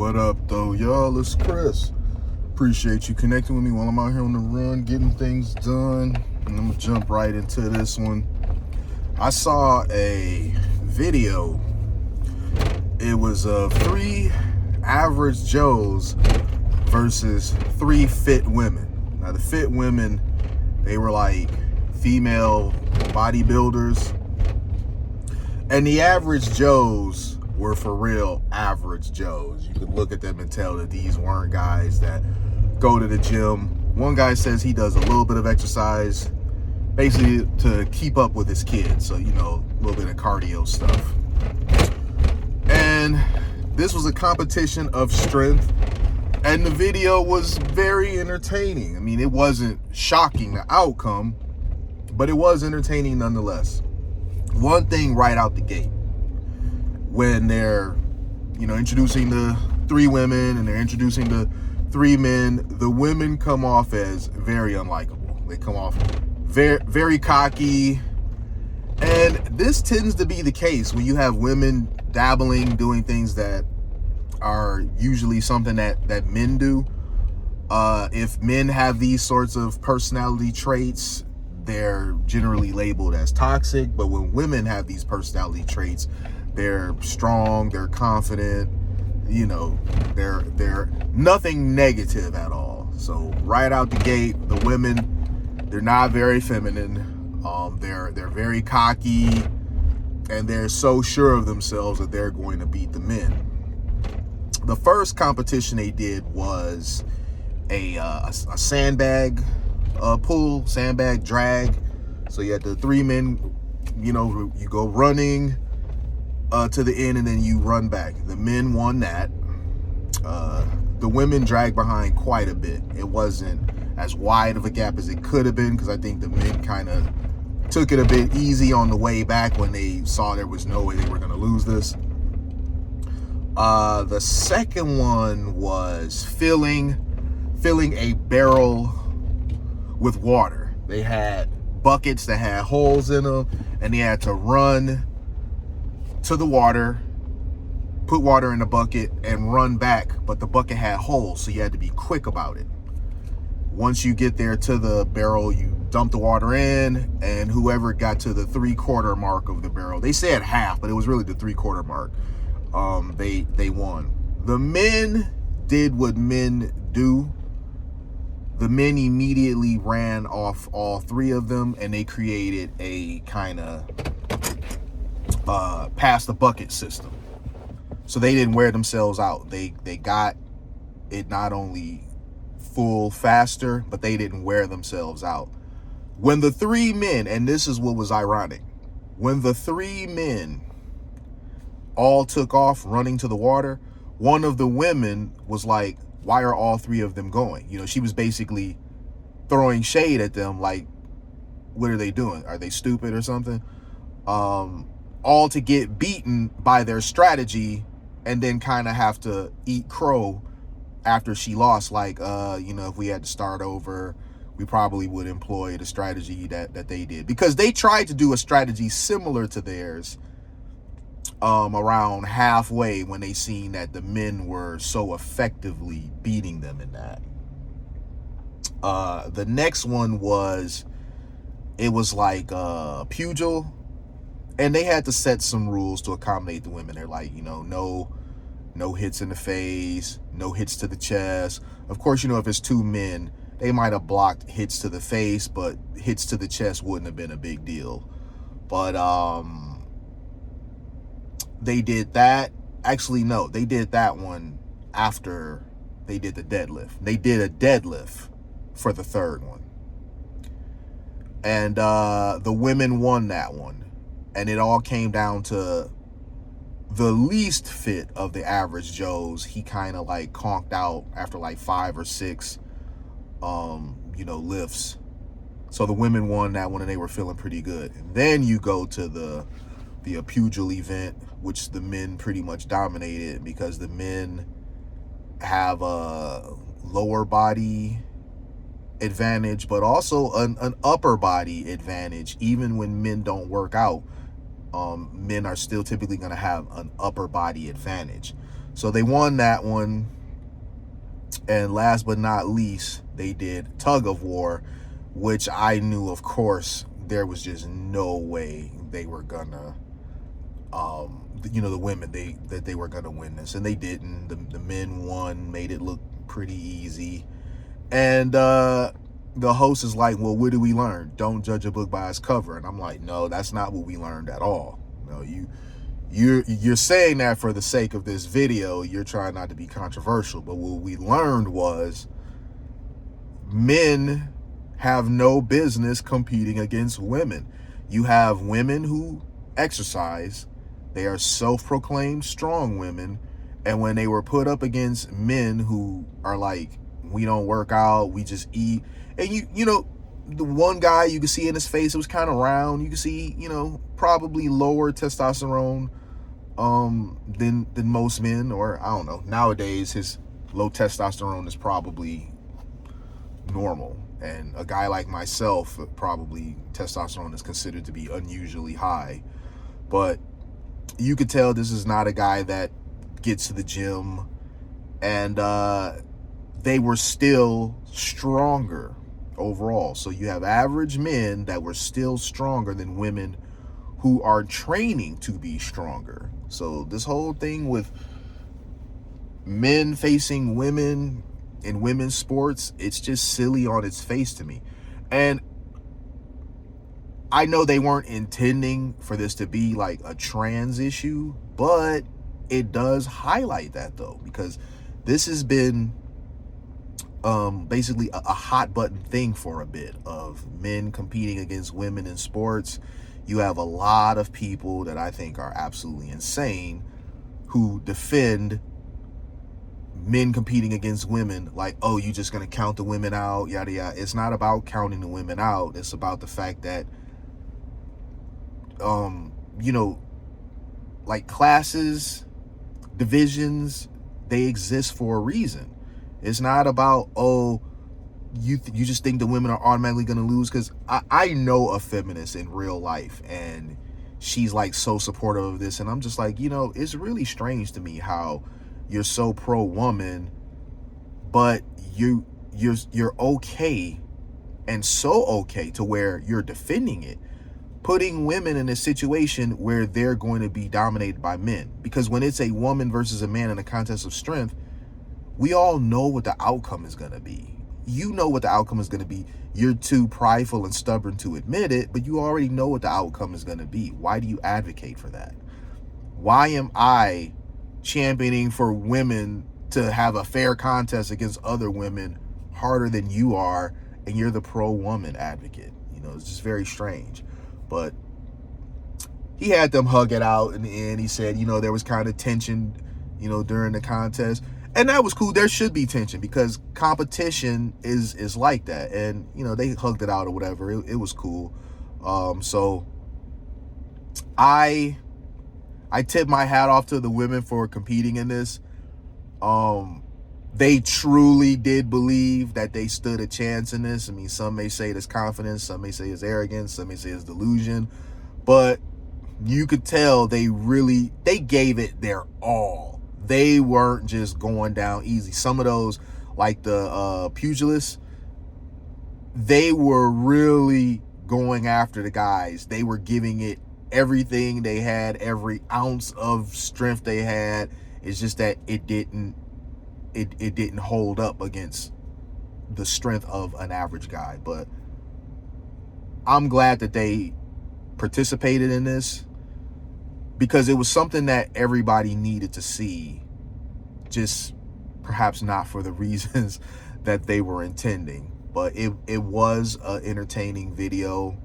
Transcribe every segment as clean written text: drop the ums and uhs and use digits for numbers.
What up, though, y'all? It's Chris. Appreciate you connecting with me while I'm out here on the run, getting things done. And I'm gonna jump right into this one. I saw a video. It was of 3 average Joes versus 3 fit women. Now, the fit women, they were like female bodybuilders. And the average Joes were for real average Joes. You could look at them and tell that these weren't guys that go to the gym. One guy says he does a little bit of exercise basically to keep up with his kids. So, a little bit of cardio stuff. And this was a competition of strength. And the video was very entertaining. I mean, it wasn't shocking, the outcome, but it was entertaining nonetheless. One thing right out the gate, when they're, introducing the 3 women and they're introducing the 3 men, the women come off as very unlikable. They come off very, very cocky. And this tends to be the case when you have women dabbling, doing things that are usually something that men do. If men have these sorts of personality traits, they're generally labeled as toxic. But when women have these personality traits, they're strong, they're confident, they're nothing negative at all. So right out the gate, the women, they're not very feminine. They're very cocky, and they're so sure of themselves that they're going to beat the men. The first competition they did was a sandbag pull, sandbag drag. So you had the 3 men, you go running to the end and then you run back. The men won that. The women dragged behind quite a bit. It wasn't as wide of a gap as it could have been, because I think the men kind of took it a bit easy on the way back when they saw there was no way they were going to lose this. The second one was filling a barrel with water. They had buckets that had holes in them, and they had to run to the water, put water in the bucket, and run back. But the bucket had holes, so you had to be quick about it. Once you get there to the barrel, you dump the water in, and whoever got to the 3/4 mark of the barrel, they said half, but it was really the 3/4 mark, they won. The men did what men do. The men immediately ran off all 3 of them, and they created a kind of pass the bucket system. So they didn't wear themselves out. They got it not only full faster, but they didn't wear themselves out. When the 3 men, and this is what was ironic, when the 3 men all took off running to the water, one of the women was like, why are all 3 of them going? She was basically throwing shade at them, like, what are they doing? Are they stupid or something? All to get beaten by their strategy and then kind of have to eat crow after she lost. Like, if we had to start over, we probably would employ the strategy that they did, because they tried to do a strategy similar to theirs around halfway when they seen that the men were so effectively beating them in that. The next one was, it was like pugil, and they had to set some rules to accommodate the women. They're like, no hits in the face, no hits to the chest. Of course, if it's 2 men, they might have blocked hits to the face, but hits to the chest wouldn't have been a big deal. But they did that. Actually, no, they did that one after they did the deadlift. They did a deadlift for the 3rd one. And the women won that one. And it all came down to the least fit of the average Joes. He kind of like conked out after like 5 or 6, lifts. So the women won that one, and they were feeling pretty good. And then you go to the pugil event, which the men pretty much dominated, because the men have a lower body advantage, but also an upper body advantage. Even when men don't work out, men are still typically going to have an upper body advantage. So they won that one. And last but not least, they did Tug of War, which I knew, of course, there was just no way they were gonna, the women, that they were gonna win this, and they didn't. The men won, made it look pretty easy, and the host is like, "Well, what do we learn? Don't judge a book by its cover." And I'm like, "No, that's not what we learned at all. No, you're saying that for the sake of this video. You're trying not to be controversial, but what we learned was men have no business competing against women. You have women who exercise. They are self-proclaimed strong women, and when they were put up against men who are like, we don't work out, we just eat, and the one guy, you could see in his face, it was kind of round. You could see, probably lower testosterone than most men, or I don't know. Nowadays, his low testosterone is probably normal, and a guy like myself, probably testosterone is considered to be unusually high. But you could tell this is not a guy that gets to the gym, and they were still stronger overall. So you have average men that were still stronger than women who are training to be stronger. So this whole thing with men facing women in women's sports, it's just silly on its face to me. And I know they weren't intending for this to be like a trans issue, but it does highlight that, though, because this has been basically a hot button thing for a bit, of men competing against women in sports. You have a lot of people that I think are absolutely insane who defend men competing against women like, oh, you just gonna count the women out, yada yada. It's not about counting the women out. It's about the fact that like classes, divisions, they exist for a reason. It's not about, oh, you just think the women are automatically going to lose. Because I know a feminist in real life, and she's like so supportive of this, and I'm just like, it's really strange to me how you're so pro woman, but you're okay, and so okay to where you're defending it, putting women in a situation where they're going to be dominated by men. Because when it's a woman versus a man in a contest of strength, we all know what the outcome is going to be. You know what the outcome is going to be. You're too prideful and stubborn to admit it, but you already know what the outcome is going to be. Why do you advocate for that? Why am I championing for women to have a fair contest against other women harder than you are, and you're the pro-woman advocate? It's just very strange. But he had them hug it out in the end. He said, there was kind of tension, during the contest. And that was cool. There should be tension, because competition is like that. And, they hugged it out or whatever. It was cool. So I tip my hat off to the women for competing in this. They truly did believe that they stood a chance in this. I mean, some may say it's confidence, some may say it's arrogance, some may say it's delusion, but you could tell they gave it their all. They weren't just going down easy. Some of those, like the pugilists, they were really going after the guys. They were giving it everything they had, every ounce of strength they had. It's just that it didn't hold up against the strength of an average guy. But I'm glad that they participated in this, because it was something that everybody needed to see, just perhaps not for the reasons that they were intending. But it was an entertaining video.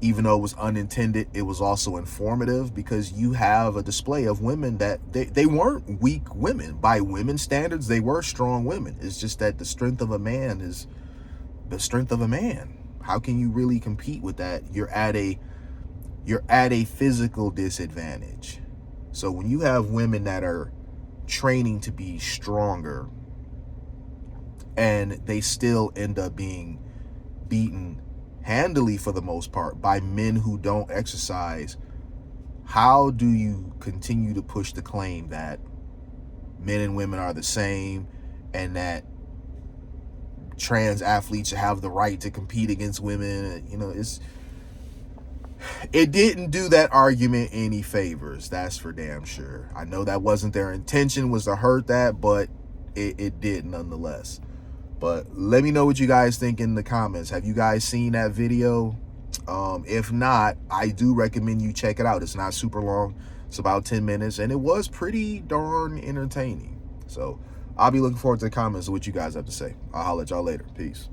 Even though it was unintended, it was also informative, because you have a display of women that they weren't weak women. By women's standards, they were strong women. It's just that the strength of a man is the strength of a man. How can you really compete with that? You're at a physical disadvantage. So when you have women that are training to be stronger, and they still end up being beaten handily for the most part by men who don't exercise, how do you continue to push the claim that men and women are the same, and that trans athletes should have the right to compete against women. You know, it didn't do that argument any favors, that's for damn sure. I know that wasn't their intention, was to hurt that, but it did nonetheless. But let me know what you guys think in the comments. Have you guys seen that video? If not, I do recommend you check it out. It's not super long. It's about 10 minutes, and it was pretty darn entertaining. So I'll be looking forward to the comments of what you guys have to say. I'll holler at y'all later. Peace.